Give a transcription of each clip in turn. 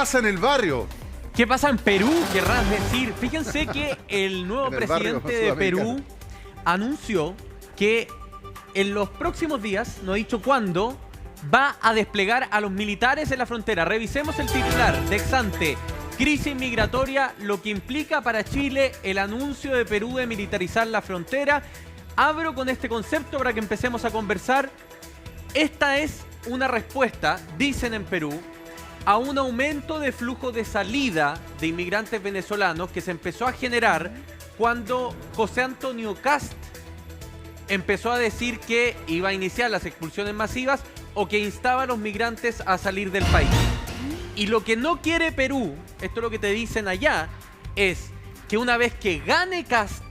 pasa en el barrio? ¿Qué pasa en Perú? Querrás decir. Fíjense que el nuevo presidente de Perú anunció que en los próximos días, no ha dicho cuándo, va a desplegar a los militares en la frontera. Revisemos el titular de Exante. Crisis migratoria, lo que implica para Chile el anuncio de Perú de militarizar la frontera. Abro con este concepto para que empecemos a conversar. Esta es una respuesta, dicen en Perú, a un aumento de flujo de salida de inmigrantes venezolanos que se empezó a generar cuando José Antonio Kast empezó a decir que iba a iniciar las expulsiones masivas o que instaba a los migrantes a salir del país. Y lo que no quiere Perú, esto es lo que te dicen allá, es que una vez que gane Kast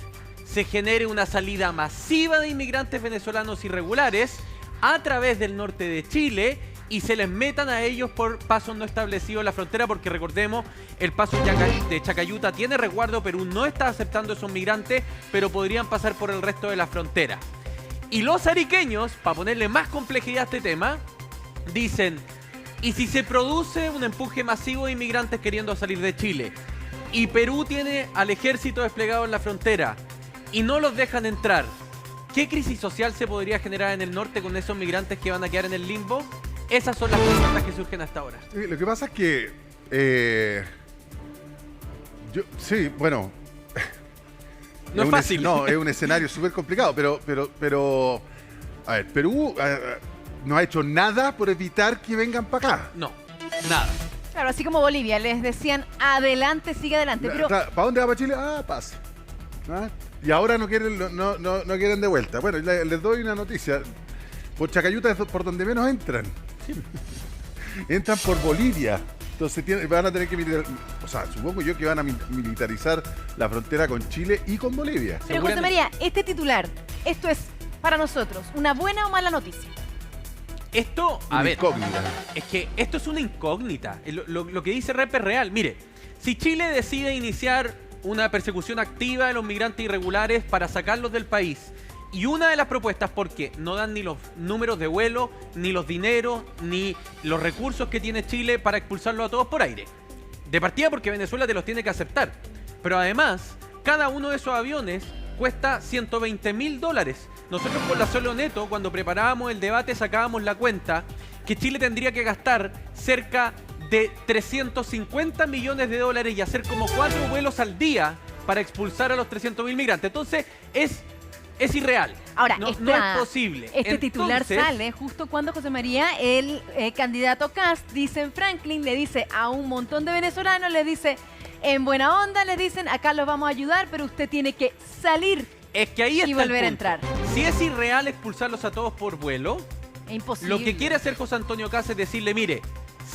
se genere una salida masiva de inmigrantes venezolanos irregulares a través del norte de Chile y se les metan a ellos por pasos no establecidos en la frontera, porque recordemos, el paso de Chacayuta tiene resguardo, Perú no está aceptando esos migrantes, pero podrían pasar por el resto de la frontera. Y los ariqueños, para ponerle más complejidad a este tema, dicen, ¿y si se produce un empuje masivo de inmigrantes queriendo salir de Chile y Perú tiene al ejército desplegado en la frontera y no los dejan entrar? ¿Qué crisis social se podría generar en el norte con esos migrantes que van a quedar en el limbo? Esas son las preguntas que surgen hasta ahora. Lo que pasa es que... No es fácil. No, es un escenario súper complicado, pero... A ver, Perú no ha hecho nada por evitar que vengan para acá. No, nada. Claro, así como Bolivia, les decían, adelante, sigue adelante. Pero... ¿Para dónde va para Chile? Pasa. ¿Ah? Y ahora no quieren de vuelta. Bueno, les doy una noticia. Por Chacayuta es por donde menos entran. Sí. Entran por Bolivia. Entonces van a tener que militarizar, o sea, supongo yo que van a militarizar la frontera con Chile y con Bolivia. Pero José María, este titular, ¿esto es para nosotros una buena o mala noticia? Esto, a ver, es que esto es una incógnita. Lo que dice Rep es real. Mire, si Chile decide iniciar una persecución activa de los migrantes irregulares para sacarlos del país, y una de las propuestas, porque no dan ni los números de vuelo, ni los dineros, ni los recursos que tiene Chile para expulsarlos a todos por aire. De partida porque Venezuela te los tiene que aceptar. Pero además, cada uno de esos aviones cuesta $120.000. Nosotros con la Solo Neto, cuando preparábamos el debate, sacábamos la cuenta que Chile tendría que gastar cerca de $350 millones y hacer como 4 vuelos al día para expulsar a los 300.000 migrantes. Entonces, es irreal. Ahora, no es posible. Este titular sale justo cuando José María, el candidato Kast, dice en Franklin, le dice a un montón de venezolanos, le dice, en buena onda, le dicen, acá los vamos a ayudar, pero usted tiene que salir. Es que ahí está y volver el a entrar. Si es irreal expulsarlos a todos por vuelo, es imposible. Lo que quiere hacer José Antonio Kast es decirle, mire,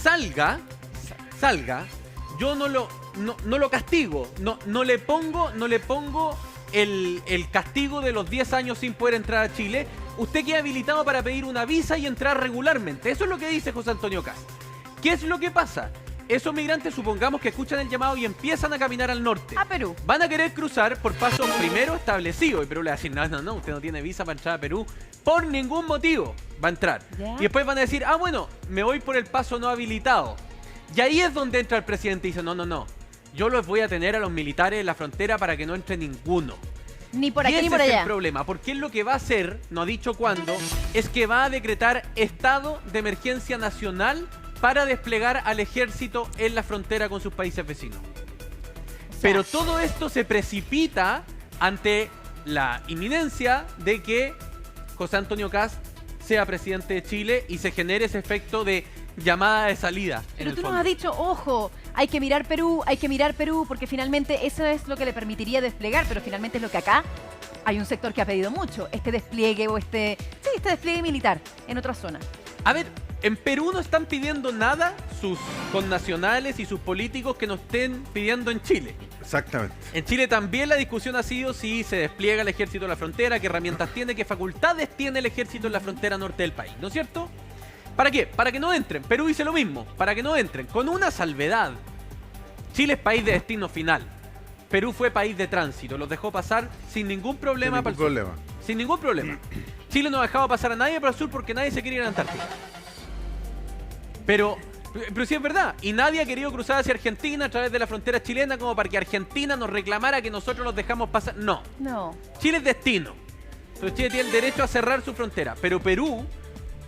salga, yo no lo castigo, no le pongo el castigo de los 10 años sin poder entrar a Chile. Usted queda habilitado para pedir una visa y entrar regularmente. Eso es lo que dice José Antonio Kast. ¿Qué es lo que pasa? Esos migrantes, supongamos que escuchan el llamado y empiezan a caminar al norte. A Perú. Van a querer cruzar por pasos primero establecidos. Y Perú le va a decir, no, usted no tiene visa para entrar a Perú. Por ningún motivo va a entrar. ¿Ya? Y después van a decir, bueno, me voy por el paso no habilitado. Y ahí es donde entra el presidente y dice, no. Yo los voy a tener a los militares en la frontera para que no entre ninguno. Ni por aquí y ese ni por es allá. el problema, porque él lo que va a hacer, no ha dicho cuándo, es que va a decretar estado de emergencia nacional para desplegar al ejército en la frontera con sus países vecinos. Pero todo esto se precipita ante la inminencia de que José Antonio Kast sea presidente de Chile y se genere ese efecto de llamada de salida. Pero tú nos has dicho, ojo, hay que mirar Perú, porque finalmente eso es lo que le permitiría desplegar, pero finalmente es lo que acá hay un sector que ha pedido mucho, este despliegue o este despliegue militar en otras zonas. A ver, en Perú no están pidiendo nada sus connacionales y sus políticos que nos estén pidiendo en Chile. Exactamente. En Chile también la discusión ha sido si se despliega el ejército en la frontera, qué herramientas tiene, qué facultades tiene el ejército en la frontera norte del país, ¿no es cierto? ¿Para qué? Para que no entren. Perú dice lo mismo, para que no entren. Con una salvedad. Chile es país de destino final. Perú fue país de tránsito. Los dejó pasar sin ningún problema para el sur. Sin ningún problema. Chile no ha dejado pasar a nadie para el sur porque nadie se quiere ir a la Antártida. Pero Pero sí es verdad. Y nadie ha querido cruzar hacia Argentina a través de la frontera chilena como para que Argentina nos reclamara que nosotros los dejamos pasar. No. No. Chile es destino. Entonces Chile tiene el derecho a cerrar su frontera. Pero Perú,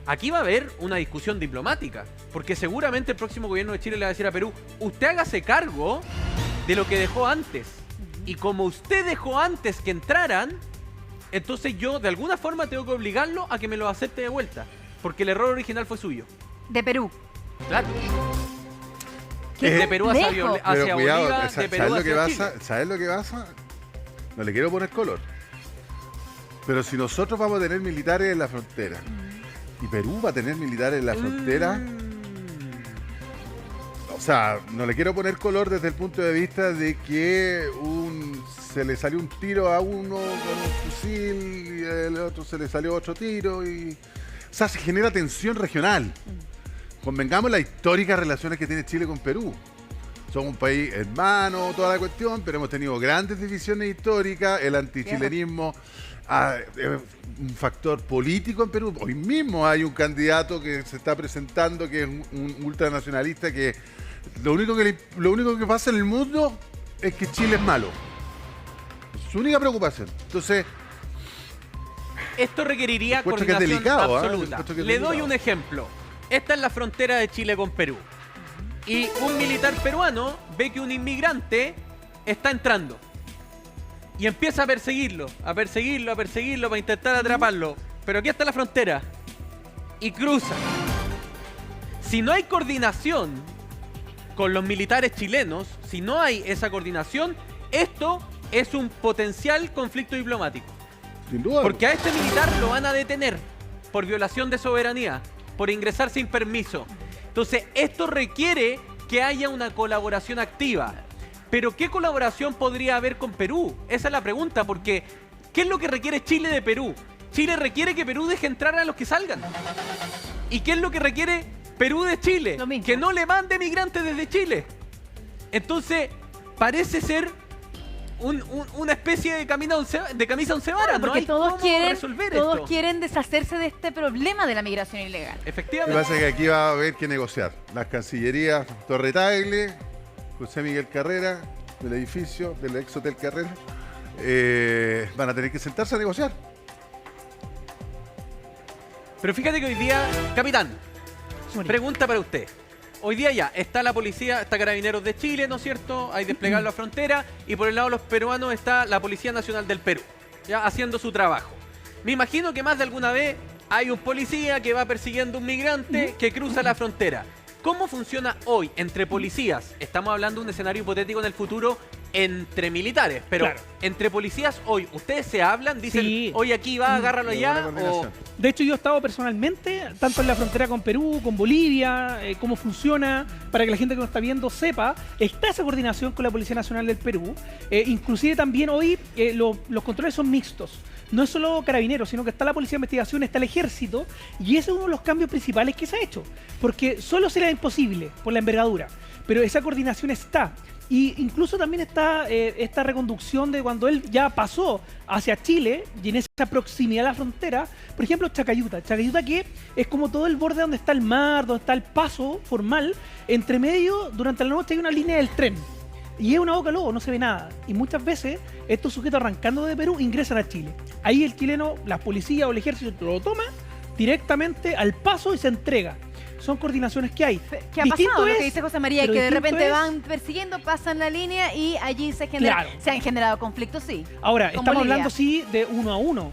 aquí va a haber una discusión diplomática. Porque seguramente el próximo gobierno de Chile le va a decir a Perú, usted hágase cargo de lo que dejó antes. Y como usted dejó antes que entraran, entonces yo de alguna forma tengo que obligarlo a que me lo acepte de vuelta. Porque el error original fue suyo. De Perú. Claro. Qué De Perú hacia, complejo. hacia Pero cuidado, Bolivia, de ¿sabes Perú lo que hacia pasa? Chile. ¿Sabes lo que pasa? No le quiero poner color. Pero si nosotros vamos a tener militares en la frontera y Perú va a tener militares en la frontera, o sea, no le quiero poner color desde el punto de vista de que se le salió un tiro a uno con un fusil y al otro se le salió otro tiro y... O sea, se genera tensión regional. Convengamos las históricas relaciones que tiene Chile con Perú. Somos un país hermano, toda la cuestión, pero hemos tenido grandes divisiones históricas, el antichilenismo es un factor político en Perú. Hoy mismo hay un candidato que se está presentando que es un ultranacionalista que lo único que pasa en el mundo es que Chile es malo. Es su única preocupación. Entonces, esto requeriría encuentro que es coordinación delicado, absoluta. encuentro que es Le doy delicado. un ejemplo. Esta es la frontera de Chile con Perú. Y un militar peruano ve que un inmigrante está entrando. Y empieza a perseguirlo, para intentar atraparlo. Pero aquí está la frontera. Y cruza. Si no hay coordinación con los militares chilenos, si no hay esa coordinación, esto es un potencial conflicto diplomático. sin duda. Porque a este militar lo van a detener por violación de soberanía, por ingresar sin permiso. Entonces, esto requiere que haya una colaboración activa. Pero, ¿qué colaboración podría haber con Perú? Esa es la pregunta, porque ¿qué es lo que requiere Chile de Perú? Chile requiere que Perú deje entrar a los que salgan. ¿Y qué es lo que requiere Perú de Chile? Lo mismo. Que no le mande migrantes desde Chile. Entonces, parece ser una especie de camisa once varas. Claro, No porque hay todos cómo quieren, resolver todos esto. quieren deshacerse de este problema de la migración ilegal. Lo que Efectivamente. pasa es que aquí va a haber que negociar. Las cancillerías Torre Tagle, José Miguel Carrera, del edificio, del ex Hotel Carrera, van a tener que sentarse a negociar. Pero fíjate que hoy día, capitán, pregunta para usted. Hoy día ya está la policía, está Carabineros de Chile, ¿no es cierto? Hay desplegado la frontera y por el lado de los peruanos está la Policía Nacional del Perú, ya haciendo su trabajo. Me imagino que más de alguna vez hay un policía que va persiguiendo a un migrante que cruza la frontera. ¿Cómo funciona hoy entre policías? Estamos hablando de un escenario hipotético en el futuro entre militares, pero Claro. entre policías hoy, ¿ustedes se hablan? Dicen, Sí. hoy aquí va, agárralo Buena allá, o... coordinación. De hecho, yo he estado personalmente, tanto en la frontera con Perú, con Bolivia, cómo funciona, para que la gente que nos está viendo sepa, está esa coordinación con la Policía Nacional del Perú. Inclusive también hoy los controles son mixtos. No es solo Carabineros, sino que está la Policía de Investigación, está el Ejército, y ese es uno de los cambios principales que se ha hecho, porque solo será imposible por la envergadura, pero esa coordinación está. Y incluso también está esta reconducción de cuando él ya pasó hacia Chile y en esa proximidad a la frontera, por ejemplo, Chacayuta. Chacayuta que es como todo el borde donde está el mar, donde está el paso formal. Entre medio, durante la noche hay una línea del tren. Y es una boca lobo, no se ve nada. Y muchas veces estos sujetos arrancando de Perú ingresan a Chile. Ahí el chileno, la policía o el ejército lo toma directamente al paso y se entrega. Son coordinaciones que hay. ¿Qué ha Distinto pasado? Lo es- que dice José María, pero que de distinto repente es- van persiguiendo, pasan la línea y allí se Claro. han generado conflictos, sí. Ahora, Con estamos Bolivia. hablando sí de 1 a 1.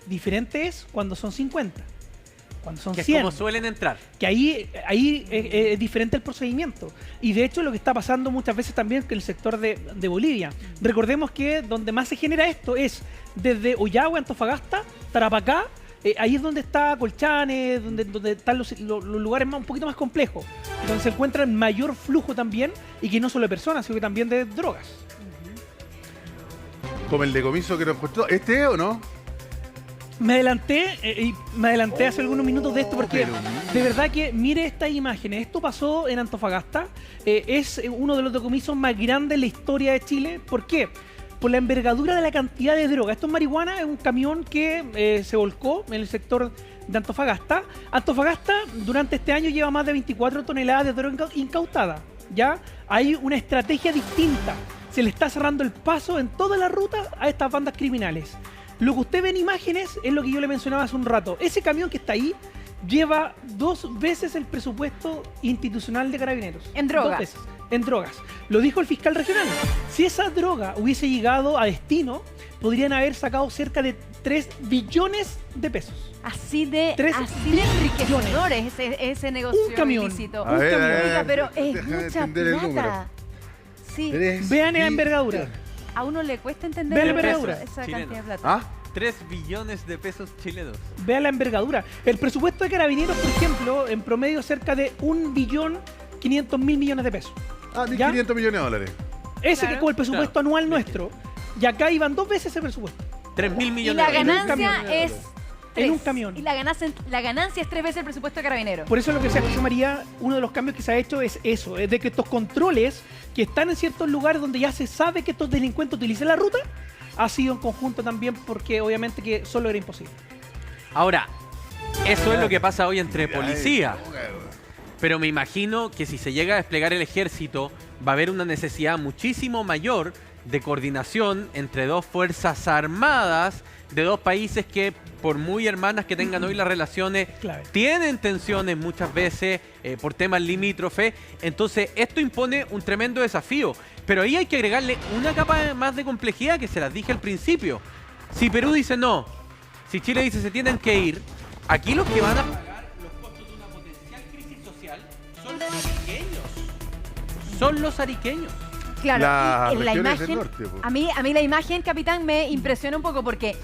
Diferente es cuando son 50. Cuando son que es 100. como suelen entrar. Que ahí es diferente el procedimiento. Y de hecho lo que está pasando muchas veces también con el sector de Bolivia. Recordemos que donde más se genera esto es desde Ollagüe, Antofagasta, Tarapacá. Ahí es donde está Colchane, donde están los lugares un poquito más complejos. Donde se encuentra el mayor flujo también, y que no solo de personas, sino que también de drogas. Como el decomiso que nos costó. ¿Este es o no? Me adelanté hace algunos minutos de esto porque pero de verdad que mire estas imágenes. Esto pasó en Antofagasta. Es uno de los decomisos más grandes en la historia de Chile. ¿Por qué? por la envergadura de la cantidad de droga. Esto es marihuana, es un camión que se volcó en el sector de Antofagasta. Antofagasta durante este año lleva más de 24 toneladas de droga incautada. Ya hay una estrategia distinta. Se le está cerrando el paso en toda la ruta a estas bandas criminales. Lo que usted ve en imágenes es lo que yo le mencionaba hace un rato. Ese camión que está ahí lleva 2 veces el presupuesto institucional de Carabineros. En drogas. 2 veces. En drogas. Lo dijo el fiscal regional. Si esa droga hubiese llegado a destino, podrían haber sacado cerca de 3 billones de pesos. Así de 3 enriquecedores ese negocio Un camión. ilícito. A ver, Oiga, pero es déjame mucha entender el número. plata. Sí, Vean la envergadura. a uno le cuesta entender Vean la esa envergadura. cantidad de plata. ¿Ah? 3 billones de pesos chilenos. Vean la envergadura. El presupuesto de Carabineros, por ejemplo, en promedio cerca de 1.500.000 millones de pesos. Ah, ¿Ya? 1.500 millones de dólares. Ese Claro. que es como el presupuesto anual nuestro. Y acá iban 2 veces ese presupuesto. 3.000 Y millones la de dólares. ganancia camión. es En un 3. camión. Y la ganancia es 3 veces el presupuesto de Carabineros. Por eso lo que decía José María, uno de los cambios que se ha hecho es eso, es de que estos controles que están en ciertos lugares donde ya se sabe que estos delincuentes utilizan la ruta, ha sido en conjunto también porque obviamente que solo era imposible. Ahora, eso es lo que pasa hoy entre policía. Pero me imagino que si se llega a desplegar el ejército, va a haber una necesidad muchísimo mayor de coordinación entre 2 fuerzas armadas de 2 países que, por muy hermanas que tengan hoy las relaciones, Clave. tienen tensiones muchas veces por temas limítrofes. Entonces, esto impone un tremendo desafío. Pero ahí hay que agregarle una capa más de complejidad que se las dije al principio. Si Perú dice no, si Chile dice se tienen que ir, aquí los que van a pagar los costos de una potencial crisis social son los ariqueños. Son los ariqueños. Claro, Las y en la regiones del imagen, norte, po. a mí la imagen, capitán, me impresiona un poco porque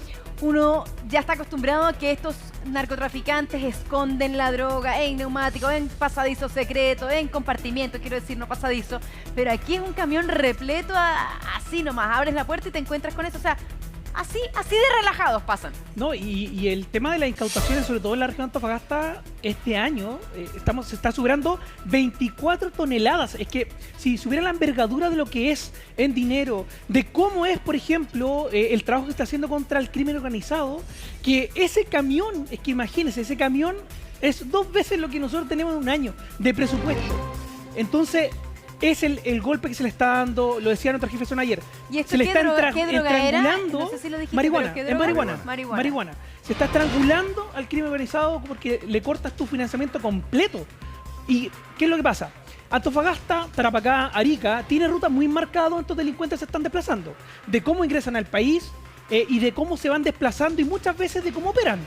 uno ya está acostumbrado a que estos narcotraficantes esconden la droga en neumáticos, en pasadizos secretos, en compartimientos, quiero decir, no pasadizo, pero aquí es un camión repleto, así nomás, abres la puerta y te encuentras con eso, o sea, así de relajados pasan. No, y el tema de las incautaciones, sobre todo en la región de Antofagasta, este año se está superando 24 toneladas. Es que si supiera la envergadura de lo que es en dinero, de cómo es, por ejemplo, el trabajo que está haciendo contra el crimen organizado, que ese camión, es que imagínense, ese camión es 2 veces lo que nosotros tenemos en un año de presupuesto. Entonces, es el golpe que se le está dando, lo decía nuestra jefe ayer. ¿Y esto Se le qué está droga era? estrangulando No sé si lo dijiste, marihuana, pero ¿qué es droga? marihuana. Se está estrangulando al crimen organizado porque le cortas tu financiamiento completo. ¿Y qué es lo que pasa? Antofagasta, Tarapacá, Arica, tiene rutas muy marcadas donde estos delincuentes se están desplazando. De cómo ingresan al país y de cómo se van desplazando y muchas veces de cómo operan.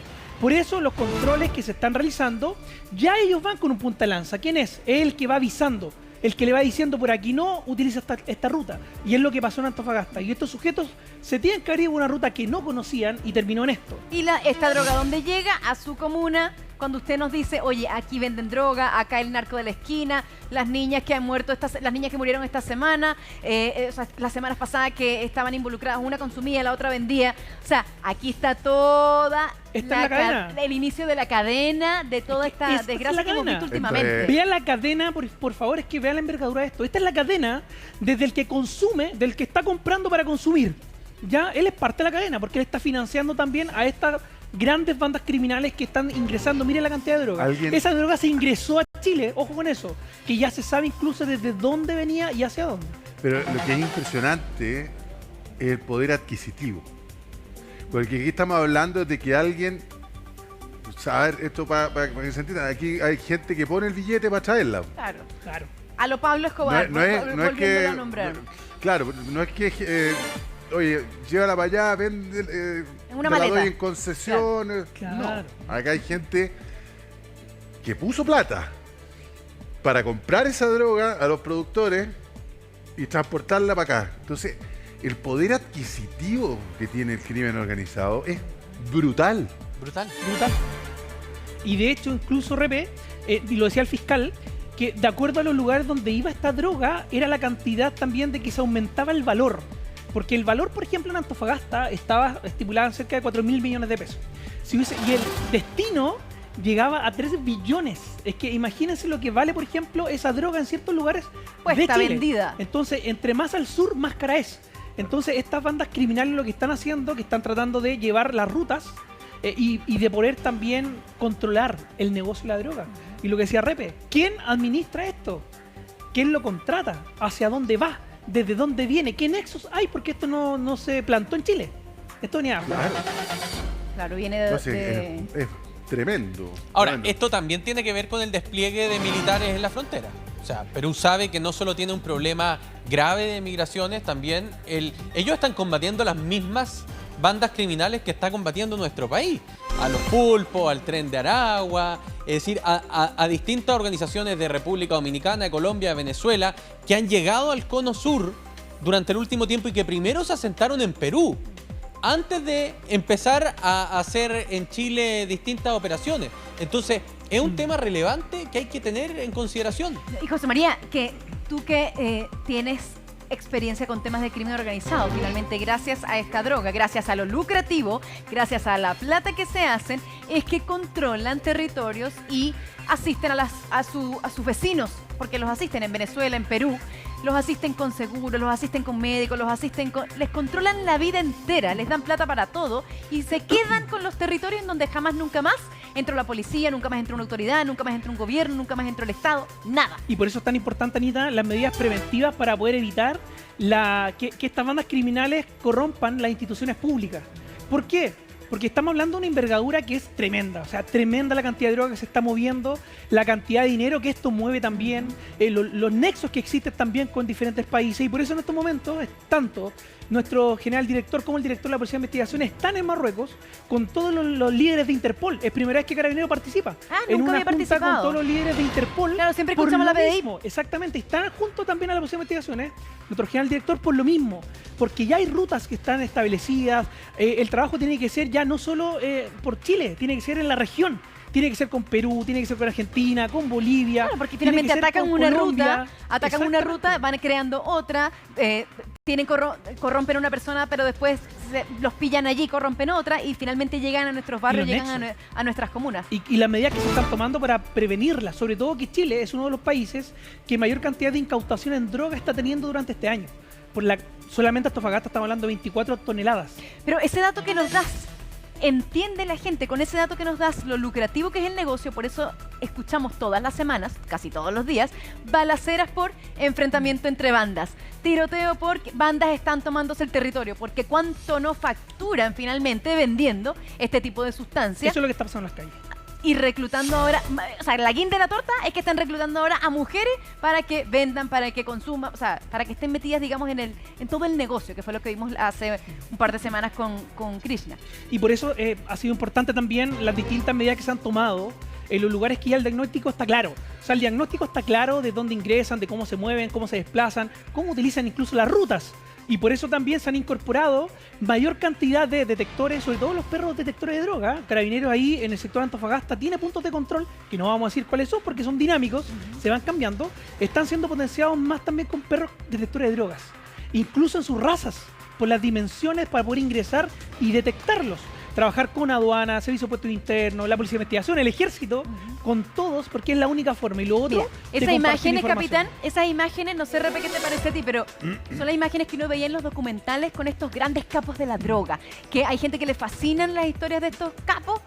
Por eso los controles que se están realizando, ya ellos van con un punta de lanza. ¿Quién es? Es el que va avisando. El que le va diciendo por aquí no, utiliza esta ruta. Y es lo que pasó en Antofagasta. Y estos sujetos se tienen que abrir una ruta que no conocían y terminó en esto. Y esta droga, ¿dónde llega? A su comuna. Cuando usted nos dice, oye, aquí venden droga, acá el narco de la esquina, las niñas que han muerto, las niñas que murieron esta semana, o sea, las semanas pasadas que estaban involucradas, una consumía, la otra vendía. O sea, aquí está toda la cadena. el inicio de la cadena de toda esta esta es desgracia la que hemos cadena. visto últimamente. Vean la cadena, por favor, es que vean la envergadura de esto. Esta es la cadena desde el que consume, del que está comprando para consumir. Ya él es parte de la cadena porque él está financiando también a estas grandes bandas criminales que están ingresando. Miren la cantidad de droga. Esa droga se ingresó a Chile, ojo con eso, que ya se sabe incluso desde dónde venía y hacia dónde. Pero lo que es impresionante es el poder adquisitivo. Porque aquí estamos hablando de que alguien, a ver, esto para que se entienda, aquí hay gente que pone el billete para traerla. Claro. Claro. A lo Pablo Escobar, No es volviéndolo que, a nombrar. claro, no es que, oye, llévala para allá, vende, En una te la maleta. doy en concesión. Claro. No, acá hay gente que puso plata para comprar esa droga a los productores y transportarla para acá. Entonces, el poder adquisitivo que tiene el crimen organizado es brutal. Brutal. Brutal. Y de hecho, incluso, Repe, y lo decía el fiscal, que de acuerdo a los lugares donde iba esta droga, era la cantidad también de que se aumentaba el valor. Porque el valor, por ejemplo, en Antofagasta estaba estipulado en cerca de 4.000 millones de pesos. Y el destino llegaba a 3 billones. Es que imagínense lo que vale, por ejemplo, esa droga en ciertos lugares Pues de está Chile. vendida. Entonces, entre más al sur, más cara es. Entonces, estas bandas criminales lo que están haciendo, que están tratando de llevar las rutas y de poder también controlar el negocio de la droga. Y lo que decía Repe, ¿quién administra esto? ¿Quién lo contrata? ¿Hacia dónde va? ¿Desde dónde viene? ¿Qué nexos hay? Porque esto no se plantó en Chile. Esto venía afuera. Claro, viene de... No sé, es tremendo. Ahora, tremendo. esto también tiene que ver con el despliegue de militares en la frontera. O sea, Perú sabe que no solo tiene un problema grave de migraciones, también ellos están combatiendo las mismas bandas criminales que está combatiendo nuestro país. A los pulpos, al Tren de Aragua, es decir, a distintas organizaciones de República Dominicana, de Colombia, de Venezuela, que han llegado al Cono Sur durante el último tiempo y que primero se asentaron en Perú, antes de empezar a hacer en Chile distintas operaciones. Entonces, es un tema relevante que hay que tener en consideración. Y José María, que tú que tienes experiencia con temas de crimen organizado, finalmente gracias a esta droga, gracias a lo lucrativo, gracias a la plata que se hacen, es que controlan territorios y asisten a sus vecinos, porque los asisten en Venezuela, en Perú, los asisten con seguros, los asisten con médicos, les controlan la vida entera, les dan plata para todo y se quedan con los territorios en donde jamás, nunca más entró la policía, nunca más entró una autoridad, nunca más entró un gobierno, nunca más entró el Estado, nada. Y por eso es tan importante, Anita, las medidas preventivas para poder evitar que estas bandas criminales corrompan las instituciones públicas. ¿Por qué? Porque estamos hablando de una envergadura que es tremenda, o sea, tremenda la cantidad de droga que se está moviendo, la cantidad de dinero que esto mueve también, los nexos que existen también con diferentes países, y por eso en estos momentos tanto nuestro general director como el director de la Policía de Investigación están en Marruecos con todos los líderes de Interpol. Es primera vez que Carabineros participa en nunca una había junta participado con todos los líderes de Interpol. Claro, siempre por escuchamos lo la PDI. mismo. Exactamente, están junto también a la Policía de Investigaciones, nuestro general director por lo mismo, porque ya hay rutas que están establecidas, el trabajo tiene que ser ya no solo por Chile, tiene que ser en la región. Tiene que ser con Perú, tiene que ser con Argentina, con Bolivia. Claro, porque finalmente atacan una ruta, van creando otra, corrompen a una persona, pero después los pillan allí, corrompen otra y finalmente llegan a nuestros barrios, llegan a nuestras comunas. Y las medidas que se están tomando para prevenirlas, sobre todo que Chile es uno de los países que mayor cantidad de incautación en droga está teniendo durante este año. Solamente Antofagasta estamos hablando de 24 toneladas. Pero ese dato que nos das, entiende la gente con ese dato que nos das lo lucrativo que es el negocio, por eso escuchamos todas las semanas, casi todos los días, balaceras por enfrentamiento entre bandas, tiroteo porque bandas están tomándose el territorio, porque cuánto no facturan finalmente vendiendo este tipo de sustancias. Eso es lo que está pasando en las calles. Y reclutando ahora, o sea, la guinda de la torta es que están reclutando ahora a mujeres para que vendan, para que consuman, o sea, para que estén metidas, digamos, en todo el negocio, que fue lo que vimos hace un par de semanas con Krishna. Y por eso ha sido importante también las distintas medidas que se han tomado en los lugares que ya el diagnóstico está claro. O sea, el diagnóstico está claro de dónde ingresan, de cómo se mueven, cómo se desplazan, cómo utilizan incluso las rutas. Y por eso también se han incorporado mayor cantidad de detectores, sobre todo los perros detectores de droga. Carabineros ahí en el sector de Antofagasta tiene puntos de control, que no vamos a decir cuáles son porque son dinámicos, se van cambiando. Están siendo potenciados más también con perros detectores de drogas, incluso en sus razas, por las dimensiones para poder ingresar y detectarlos. Trabajar con aduana, servicio de puestos internos, la policía de investigación, el ejército, con todos, porque es la única forma. Y lo otro, mira, esas imágenes, capitán, esas imágenes, no sé, Repe, qué te parece a ti, pero son las imágenes que uno veía en los documentales con estos grandes capos de la droga, que hay gente que le fascinan las historias de estos capos.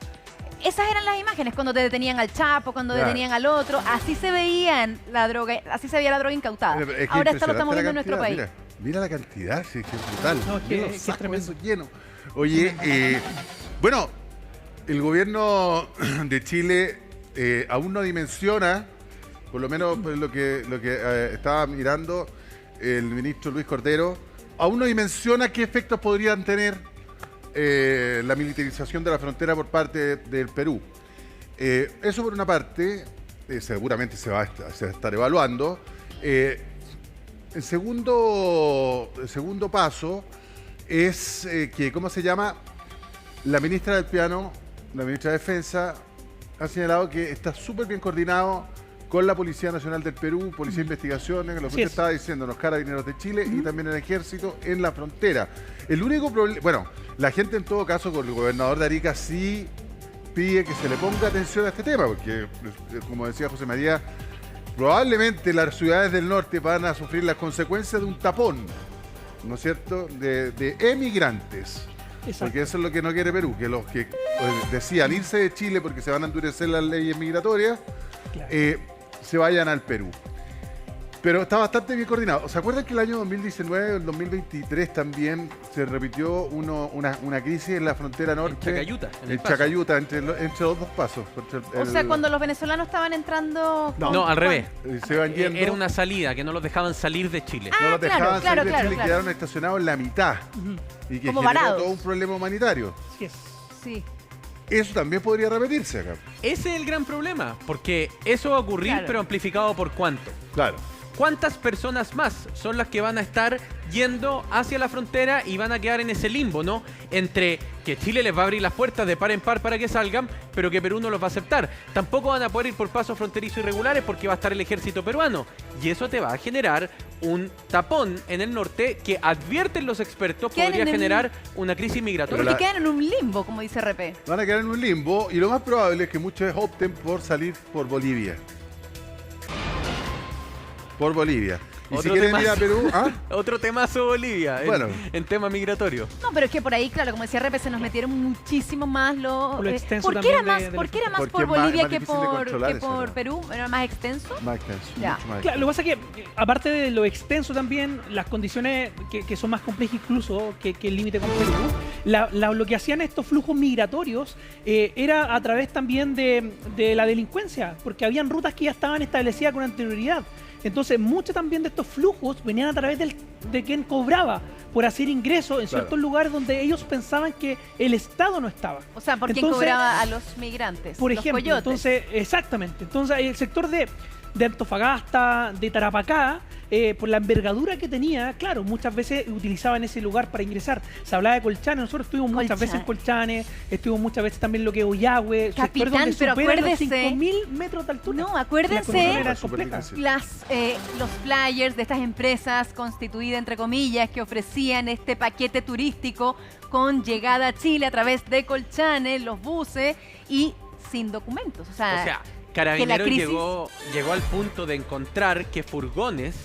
Esas eran las imágenes cuando te detenían al Chapo, cuando detenían al otro, así se veían la droga, así se veía la droga incautada. Ahora esto lo estamos viendo en nuestro país. Mira la cantidad, sí, que es brutal. No, es que es tremendo. Lleno. Oye, bueno, el gobierno de Chile aún no dimensiona, por lo menos lo que estaba mirando el ministro Luis Cordero, aún no dimensiona qué efectos podrían tener la militarización de la frontera por parte del Perú. Eso por una parte, seguramente se va a estar evaluando. El segundo paso es que, ¿cómo se llama? La ministra del Piano, la ministra de Defensa, ha señalado que está súper bien coordinado con la Policía Nacional del Perú, Policía de Investigaciones, lo que usted estaba diciendo, los Carabineros de Chile y también el Ejército en la frontera. El único problema, bueno, la gente en todo caso con el gobernador de Arica sí pide que se le ponga atención a este tema, porque, como decía José María, probablemente las ciudades del norte van a sufrir las consecuencias de un tapón ¿no es cierto?, de emigrantes. Exacto. Porque eso es lo que no quiere Perú, que los que decían irse de Chile porque se van a endurecer las leyes migratorias, Claro. se vayan al Perú. Pero está bastante bien coordinado. ¿Se acuerdan que el año 2019, el 2023 también se repitió una crisis en la frontera norte? Chacayuta, en el En paso. Chacayuta, entre los dos pasos. O sea, cuando los venezolanos estaban entrando... No, al revés. Se van yendo. Era una salida, que no los dejaban salir de Chile. No los dejaban claro, salir de Chile y quedaron estacionados en la mitad. Y que Como generó varados. todo un problema humanitario. Así es. Sí. Eso también podría repetirse acá. Ese es el gran problema, porque eso va a ocurrir, Claro. pero amplificado por cuánto. Claro. ¿Cuántas personas más son las que van a estar yendo hacia la frontera y van a quedar en ese limbo, ¿no? Entre que Chile les va a abrir las puertas de par en par para que salgan, pero que Perú no los va a aceptar. Tampoco van a poder ir por pasos fronterizos irregulares porque va a estar el ejército peruano. Y eso te va a generar un tapón en el norte que, advierten los expertos, Quedan podría en el- generar una crisis migratoria. Porque quedan en un limbo, como dice RP. Van a quedar en un limbo y lo más probable es que muchos opten por salir por Bolivia. Por Bolivia. Y si Otro quieren temazo. ir a Perú, ¿ah? Otro temazo Bolivia, Bueno. en tema migratorio. No, pero es que por ahí, claro, como decía RP, se nos metieron muchísimo más los... Por lo extenso ¿Por qué era también más, de por la qué era más Porque por es más- Bolivia más que difícil de por, controlar eso, ¿no? Perú? ¿Era más extenso? Más extenso, Ya. mucho más Claro, lo extenso. que pasa es que, aparte de lo extenso también, las condiciones que son más complejas incluso que el límite con Perú, lo que hacían estos flujos migratorios era a través también de la delincuencia, porque habían rutas que ya estaban establecidas con anterioridad. Entonces, muchos también de estos flujos venían a través de quien cobraba por hacer ingresos en Claro. ciertos lugares donde ellos pensaban que el Estado no estaba. O sea, ¿por quién Entonces, cobraba a los migrantes? Por los ejemplo, coyotes. entonces, exactamente. Entonces, el sector de Antofagasta, de Tarapacá, por la envergadura que tenía, claro, muchas veces utilizaban ese lugar para ingresar. Se hablaba de Colchane, nosotros estuvimos muchas veces en Colchane, estuvimos muchas veces también en lo que es Ollagüe, sectores Capitán, donde pero superan los acuérdese- 5.000 metros de altura. No, Y las acuérdense condiciones eran Súper complejas. difícil. los flyers de estas empresas constituidas, entre comillas, que ofrecían este paquete turístico con llegada a Chile a través de Colchane, los buses y sin documentos. O O sea, sea, Carabineros crisis- llegó al punto de encontrar que furgones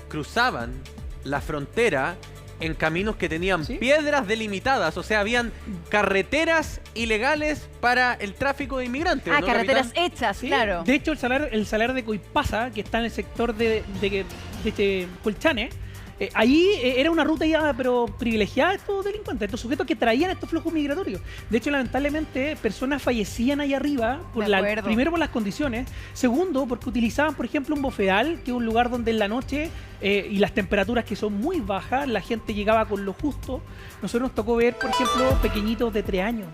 cruzaban la frontera en caminos que tenían ¿Sí? piedras delimitadas. O sea, habían carreteras ilegales para el tráfico de inmigrantes. ¿no, carreteras capitán? hechas, Sí, claro. De hecho, el salar de Coipasa, que está en el sector de Colchane, ahí era una ruta ya pero privilegiada de estos delincuentes, estos sujetos que traían estos flujos migratorios. De hecho, lamentablemente, personas fallecían ahí arriba, De acuerdo. primero por las condiciones, segundo porque utilizaban, por ejemplo, un bofedal, que es un lugar donde en la noche y las temperaturas que son muy bajas, la gente llegaba con lo justo. Nosotros nos tocó ver, por ejemplo, pequeñitos de 3 años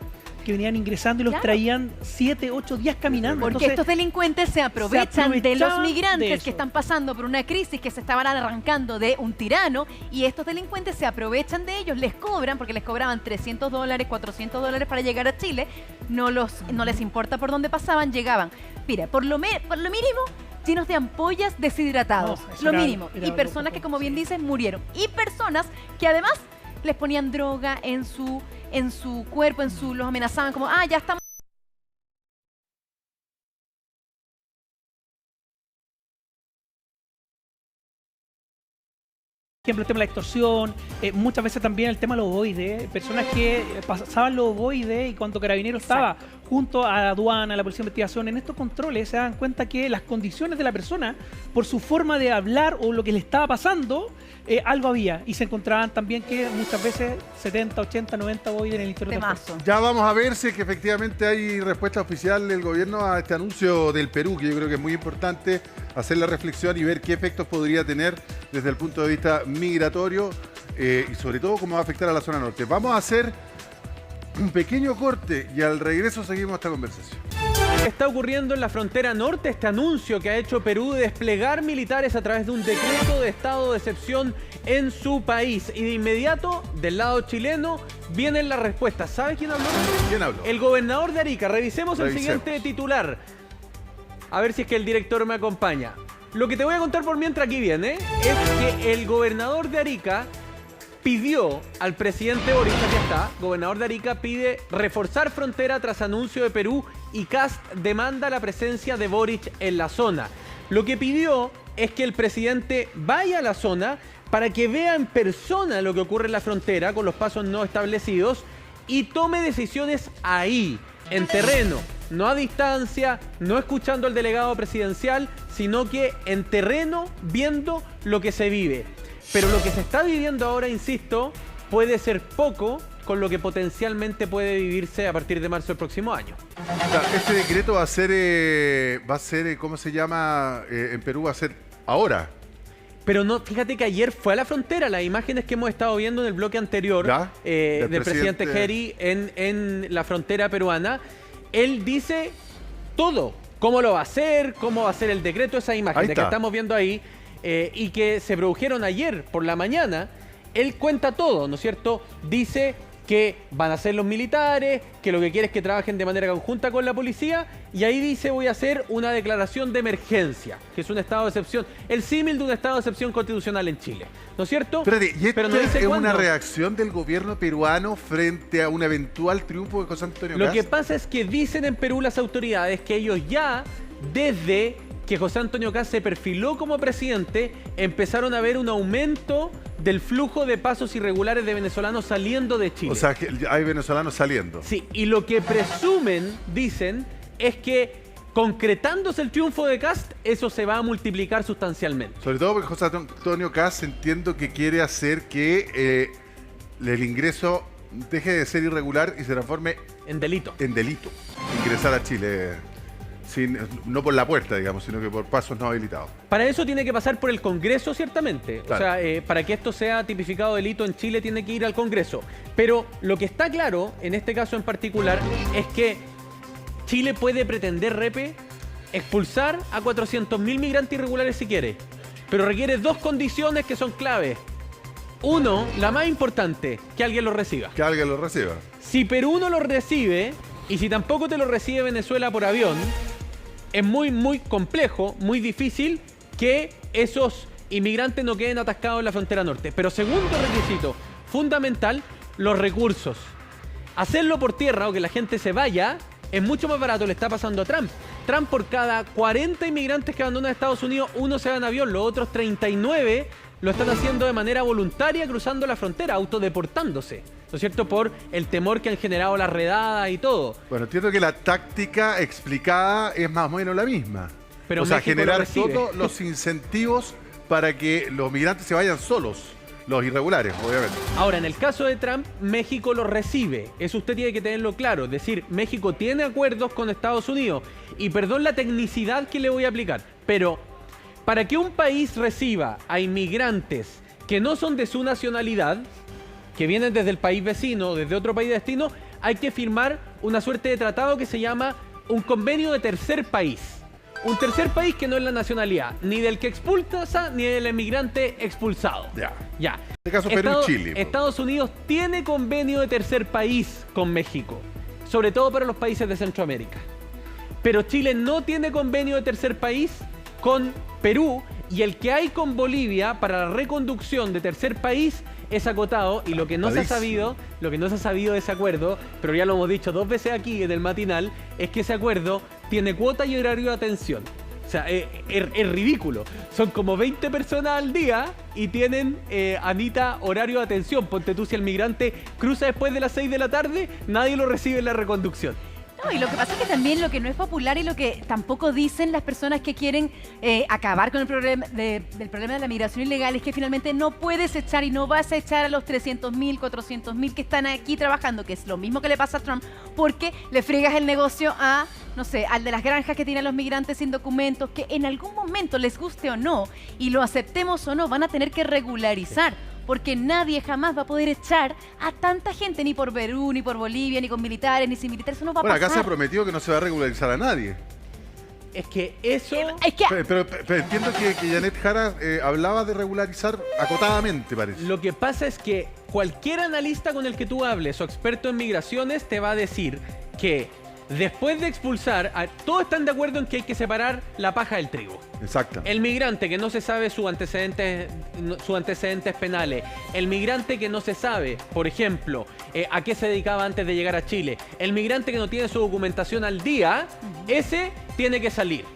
que venían ingresando y los Claro. traían 7, 8 días caminando. Porque Entonces, estos delincuentes se aprovechan de los aprovechaban de migrantes eso. que están pasando por una crisis, que se estaban arrancando de un tirano, y estos delincuentes se aprovechan de ellos, les cobran, porque les cobraban $300, $400 para llegar a Chile, no les importa por dónde pasaban, llegaban. Mira, por lo mínimo, llenos de ampollas deshidratados, No, eso lo era- mínimo. era Y loco, personas que, como bien sí. dices, murieron. Y personas que además les ponían droga en su cuerpo, los amenazaban como, ya estamos. Por ejemplo, el tema de la extorsión, muchas veces también el tema de los ovoides, personas que pasaban los ovoides y cuando Carabineros estaba junto a la aduana, a la Policía de Investigación, en estos controles se dan cuenta que las condiciones de la persona, por su forma de hablar o lo que le estaba pasando, algo había. Y se encontraban también que muchas veces 70, 80, 90 ovoides en el interior del cuerpo. Temazo. Ya vamos a ver si es que efectivamente hay respuesta oficial del gobierno a este anuncio del Perú, que yo creo que es muy importante hacer la reflexión y ver qué efectos podría tener desde el punto de vista migratorio y sobre todo cómo va a afectar a la zona norte. Vamos a hacer un pequeño corte y al regreso seguimos esta conversación. Está ocurriendo en la frontera norte este anuncio que ha hecho Perú de desplegar militares a través de un decreto de estado de excepción en su país. Y de inmediato, del lado chileno, vienen las respuestas. ¿Sabe quién habló? ¿Quién habló? El gobernador de Arica. Revisemos el Revisemos. siguiente titular. A ver si es que el director me acompaña. Lo que te voy a contar por mientras aquí viene es que el gobernador de Arica pidió al presidente Boric, aquí está, gobernador de Arica, pide reforzar frontera tras anuncio de Perú y Kast demanda la presencia de Boric en la zona. Lo que pidió es que el presidente vaya a la zona para que vea en persona lo que ocurre en la frontera con los pasos no establecidos y tome decisiones ahí, en terreno, no a distancia, no escuchando al delegado presidencial, sino que en terreno viendo lo que se vive. Pero lo que se está viviendo ahora, insisto, puede ser poco con lo que potencialmente puede vivirse a partir de marzo del próximo año. Este decreto va a ser, ¿cómo se llama? En Perú va a ser ahora. Pero no, fíjate que ayer fue a la frontera. Las imágenes que hemos estado viendo en el bloque anterior del presidente Heri en la frontera peruana, él dice todo. Cómo lo va a hacer, cómo va a ser el decreto, esas imágenes que estamos viendo ahí y que se produjeron ayer por la mañana. Él cuenta todo, ¿no es cierto? Dice que van a ser los militares, que lo que quiere es que trabajen de manera conjunta con la policía, y ahí dice voy a hacer una declaración de emergencia, que es un estado de excepción, el símil de un estado de excepción constitucional en Chile, ¿no es cierto? Espérate, ¿y esto no dice es cuándo. una reacción del gobierno peruano frente a un eventual triunfo de José Antonio Kast? Lo que pasa es que dicen en Perú las autoridades que ellos ya, desde que José Antonio Kast se perfiló como presidente, empezaron a ver un aumento del flujo de pasos irregulares de venezolanos saliendo de Chile. O sea, que hay venezolanos saliendo. Sí, y lo que presumen, dicen, es que concretándose el triunfo de Kast, eso se va a multiplicar sustancialmente. Sobre todo porque José Antonio Kast entiendo que quiere hacer que el ingreso deje de ser irregular y se transforme En delito. en delito. Ingresar a Chile no por la puerta, digamos, sino que por pasos no habilitados. Para eso tiene que pasar por el Congreso, ciertamente. Claro. O sea, para que esto sea tipificado delito en Chile tiene que ir al Congreso. Pero lo que está claro, en este caso en particular, es que Chile puede pretender, Repe, expulsar a 400.000 migrantes irregulares si quiere. Pero requiere dos condiciones que son claves. Uno, la más importante, que alguien lo reciba. Que alguien lo reciba. Si Perú no lo recibe, y si tampoco te lo recibe Venezuela por avión, es muy, muy complejo, muy difícil que esos inmigrantes no queden atascados en la frontera norte. Pero segundo requisito, fundamental, los recursos. Hacerlo por tierra o que la gente se vaya es mucho más barato, le está pasando a Trump. Trump, por cada 40 inmigrantes que abandonan Estados Unidos, uno se va en avión, los otros 39 lo están haciendo de manera voluntaria cruzando la frontera, autodeportándose, ¿no es cierto? Por el temor que han generado las redadas y todo. Bueno, entiendo que la táctica explicada es más o menos la misma. Pero o sea, México generar lo recibe. todos los incentivos para que los migrantes se vayan solos, los irregulares, obviamente. Ahora, en el caso de Trump, México lo recibe. Eso usted tiene que tenerlo claro. Es decir, México tiene acuerdos con Estados Unidos. Y perdón la tecnicidad que le voy a aplicar, pero para que un país reciba a inmigrantes que no son de su nacionalidad, que vienen desde el país vecino, desde otro país de destino, hay que firmar una suerte de tratado que se llama un convenio de tercer país. Un tercer país que no es la nacionalidad, ni del que expulsa, ni del inmigrante expulsado. Ya. En este caso, Perú y Chile. Estados Unidos tiene convenio de tercer país con México, sobre todo para los países de Centroamérica. Pero Chile no tiene convenio de tercer país con Perú, y el que hay con Bolivia para la reconducción de tercer país es acotado, y lo que no se ha sabido de ese acuerdo, pero ya lo hemos dicho 2 veces aquí en el matinal, es que ese acuerdo tiene cuota y horario de atención. O sea, es ridículo. Son como 20 personas al día y tienen, Anita, horario de atención. Ponte tú, si el migrante cruza después de las 6 de la tarde, nadie lo recibe en la reconducción. No, y lo que pasa es que también lo que no es popular y lo que tampoco dicen las personas que quieren acabar con el problema del problema de la migración ilegal es que finalmente no puedes echar y no vas a echar a los 300.000, 400.000 que están aquí trabajando, que es lo mismo que le pasa a Trump, porque le fregas el negocio a, no sé, al de las granjas que tienen los migrantes sin documentos, que en algún momento, les guste o no, y lo aceptemos o no, van a tener que regularizar. Porque nadie jamás va a poder echar a tanta gente, ni por Perú, ni por Bolivia, ni con militares, ni sin militares. Eso no va a pasar. Bueno, acá se ha prometido que no se va a regularizar a nadie. Es que eso... Es que Pero entiendo que Janet Jara hablaba de regularizar acotadamente, parece. Lo que pasa es que cualquier analista con el que tú hables o experto en migraciones te va a decir que después de expulsar, todos están de acuerdo en que hay que separar la paja del trigo. Exacto. El migrante que no se sabe sus antecedentes penales, el migrante que no se sabe, por ejemplo, a qué se dedicaba antes de llegar a Chile, el migrante que no tiene su documentación al día, ese tiene que salir.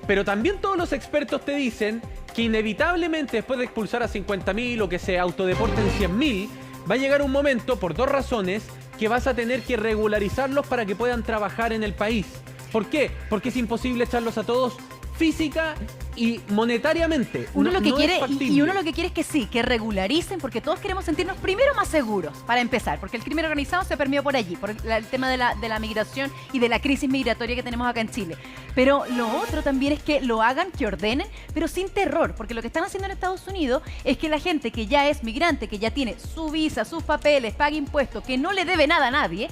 Pero también todos los expertos te dicen que inevitablemente después de expulsar a 50.000 o que se autodeporten 100.000, va a llegar un momento, por dos razones, que vas a tener que regularizarlos para que puedan trabajar en el país. ¿Por qué? Porque es imposible echarlos a todos física y monetariamente. Uno No- lo que no quiere es factible. y uno lo que quiere es que sí, que regularicen, porque todos queremos sentirnos primero más seguros, para empezar, porque el crimen organizado se permeó por allí, por el tema de la migración y de la crisis migratoria que tenemos acá en Chile. Pero lo otro también es que lo hagan, que ordenen, pero sin terror, porque lo que están haciendo en Estados Unidos es que la gente que ya es migrante, que ya tiene su visa, sus papeles, paga impuestos, que no le debe nada a nadie,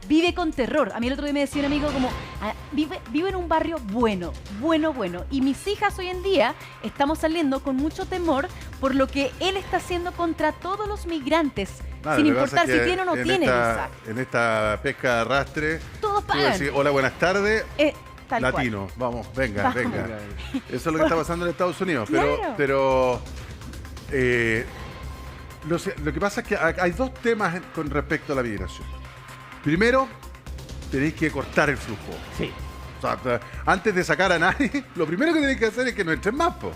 vive con terror. A mí el otro día me decía un amigo como, vive en un barrio bueno. Y mis hijas hoy en día estamos saliendo con mucho temor por lo que él está haciendo contra todos los migrantes, Claro, sin lo que pasa importar es que si tiene o no tiene visa. En esta pesca de arrastre, Todos tú pagan. decís, hola, buenas tardes, Tal latino, vamos, venga, Vamos. venga. Eso es lo que está pasando en Estados Unidos. Claro. Pero lo que pasa es que hay dos temas con respecto a la migración. Primero, tenéis que cortar el flujo. Sí. O sea, antes de sacar a nadie, lo primero que tenéis que hacer es que no entren más, po,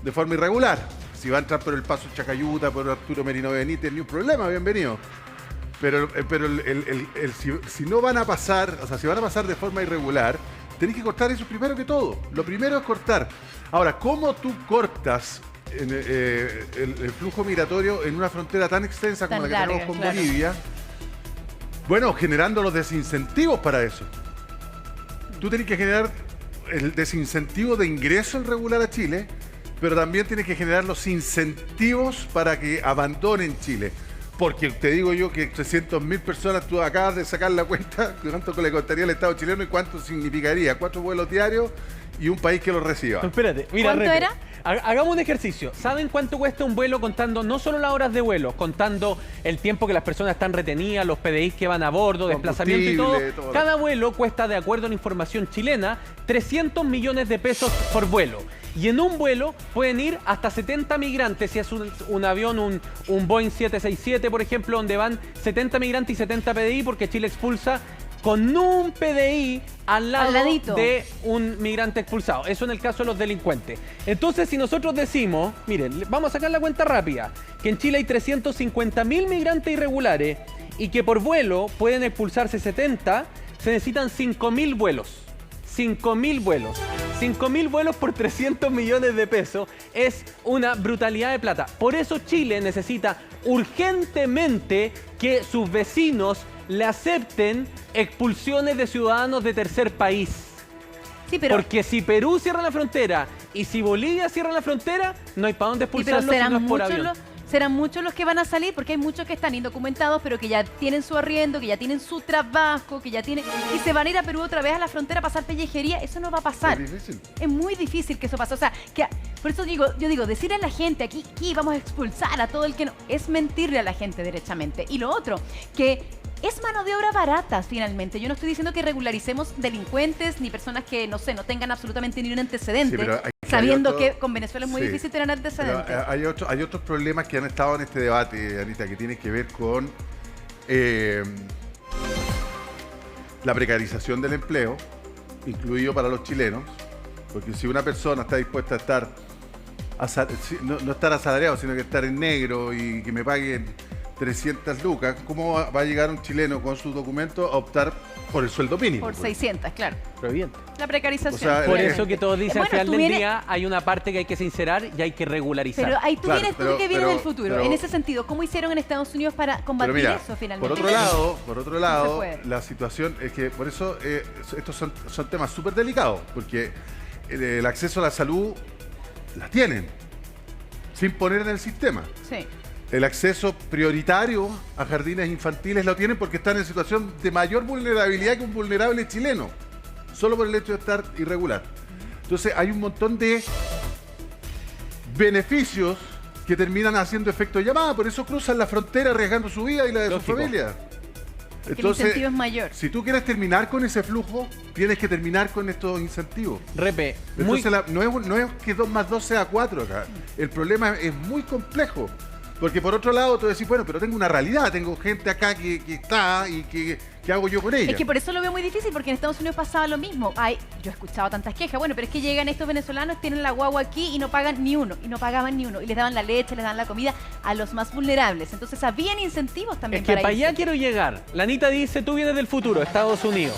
de forma irregular. Si va a entrar por el Paso Chacayuta, por Arturo Merino Benítez, ni un problema, bienvenido. Pero si no van a pasar, o sea, si van a pasar de forma irregular, tenéis que cortar eso primero que todo. Lo primero es cortar. Ahora, ¿cómo tú cortas el flujo migratorio en una frontera tan extensa como Tan la que larga, tenemos con claro. Bolivia? Bueno, generando los desincentivos para eso. Tú tienes que generar el desincentivo de ingreso irregular a Chile, pero también tienes que generar los incentivos para que abandonen Chile. Porque te digo yo que 300.000 personas, tú acabas de sacar la cuenta, cuánto le costaría al Estado chileno y cuánto significaría 4 vuelos diarios y un país que los reciba. Espérate, mira, ¿Cuánto Repe, era? Hagamos un ejercicio. ¿Saben cuánto cuesta un vuelo contando no solo las horas de vuelo, contando el tiempo que las personas están retenidas, los PDIs que van a bordo, desplazamiento y todo? Combustible, todo. Cada vuelo cuesta, de acuerdo a la información chilena, 300 millones de pesos por vuelo. Y en un vuelo pueden ir hasta 70 migrantes, si es un avión, un Boeing 767, por ejemplo, donde van 70 migrantes y 70 PDI, porque Chile expulsa con un PDI al lado ladito. de un migrante expulsado. Eso en el caso de los delincuentes. Entonces, si nosotros decimos, miren, vamos a sacar la cuenta rápida, que en Chile hay 350.000 migrantes irregulares y que por vuelo pueden expulsarse 70, se necesitan 5.000 vuelos. 5.000 vuelos. 5.000 vuelos por 300 millones de pesos es una brutalidad de plata. Por eso Chile necesita urgentemente que sus vecinos le acepten expulsiones de ciudadanos de tercer país. Sí, pero Porque si Perú cierra la frontera y si Bolivia cierra la frontera, no hay para dónde sí, pero expulsarlos si no es por avión. serán muchos los que van a salir, porque hay muchos que están indocumentados, pero que ya tienen su arriendo, que ya tienen su trabajo, que ya tienen... Y se van a ir a Perú otra vez a la frontera a pasar pellejería. Eso no va a pasar. Es difícil. Es muy difícil que eso pase. O sea, por eso yo digo, decirle a la gente aquí vamos a expulsar a todo el que no... Es mentirle a la gente derechamente. Y lo otro, que es mano de obra barata finalmente. Yo no estoy diciendo que regularicemos delincuentes ni personas que, no sé, no tengan absolutamente ni un antecedente, Sí, pero sabiendo hay otro- que con Venezuela es muy sí, difícil tener Pero antecedentes. hay otros problemas que han estado en este debate, Anita, que tienen que ver con la precarización del empleo, incluido para los chilenos, porque si una persona está dispuesta a estar, no estar asalariado, sino que estar en negro y que me paguen 300 lucas, ¿cómo va a llegar un chileno con sus documentos a optar por el sueldo mínimo? Por 600, claro. Pero bien. La precarización. O sea, Por Eh, eso que todos dicen bueno, al final tú del vienes- día hay una parte que hay que sincerar y hay que regularizar. Pero ahí tú Claro, vienes, pero- tú que vienes pero- del futuro. pero- En ese sentido, ¿cómo hicieron en Estados Unidos para combatir Pero mira, eso finalmente? por otro lado, puede. la situación es que por eso estos son temas súper delicados, porque el acceso a la salud la tienen, sin poner en el sistema. Sí. El acceso prioritario a jardines infantiles lo tienen porque están en situación de mayor vulnerabilidad que un vulnerable chileno, solo por el hecho de estar irregular. Entonces hay un montón de beneficios que terminan haciendo efecto de llamada, por eso cruzan la frontera arriesgando su vida y la de Lógico. su familia. Porque el incentivo es mayor. si tú quieres terminar con ese flujo, tienes que terminar con estos incentivos. Repe, muy, Entonces no es que 2 más 2 sea 4 acá. El problema es muy complejo. Porque por otro lado tú decís, bueno, pero tengo una realidad, tengo gente acá que está y ¿qué hago yo con ella? Es que por eso lo veo muy difícil, porque en Estados Unidos pasaba lo mismo. Yo he escuchado tantas quejas, bueno, pero es que llegan estos venezolanos, tienen la guagua aquí y no pagan ni uno, y no pagaban ni uno, y les daban la leche, les daban la comida a los más vulnerables. Entonces habían incentivos también Es que para allá irse. quiero llegar. La Anita dice, tú vienes del futuro, Estados Unidos.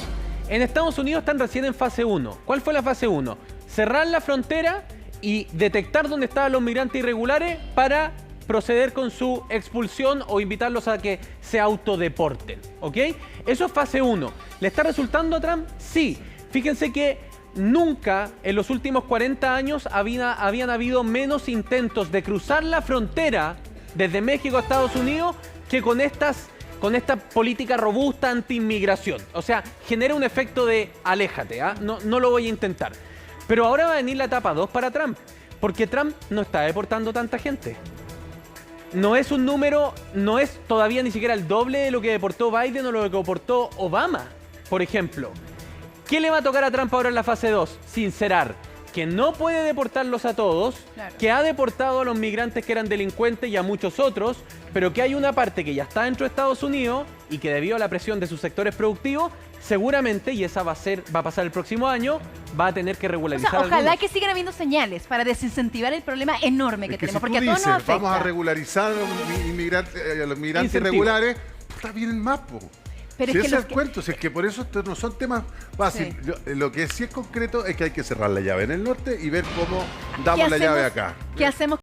En Estados Unidos están recién en fase 1. ¿Cuál fue la fase 1? Cerrar la frontera y detectar dónde estaban los migrantes irregulares para proceder con su expulsión o invitarlos a que se autodeporten, ¿ok? Eso es fase 1. ¿Le está resultando a Trump? Sí. Fíjense que nunca en los últimos 40 años habían habido menos intentos de cruzar la frontera desde México a Estados Unidos que con esta política robusta anti-inmigración. O sea, genera un efecto de aléjate, ¿ah? No lo voy a intentar. Pero ahora va a venir la etapa 2 para Trump, porque Trump no está deportando tanta gente. No es un número, no es todavía ni siquiera el doble de lo que deportó Biden o lo que deportó Obama, por ejemplo. ¿Qué le va a tocar a Trump ahora en la fase 2? Sincerar que no puede deportarlos a todos, Claro. que ha deportado a los migrantes que eran delincuentes y a muchos otros, pero que hay una parte que ya está dentro de Estados Unidos y que debido a la presión de sus sectores productivos, seguramente, y esa va a pasar el próximo año, va a tener que O regularizar sea, ojalá algunos. que sigan habiendo señales para desincentivar el problema enorme que Es que tenemos, si tú porque a todos dices, nos afecta. vamos a regularizar a los migrantes Incentivo. irregulares, puta, vienen más, po. Pero Si es que ese es los el que- cuento, si es que por eso estos no son temas fáciles. Lo que sí es concreto es que hay que cerrar la llave en el norte y ver cómo damos la llave acá. ¿Qué hacemos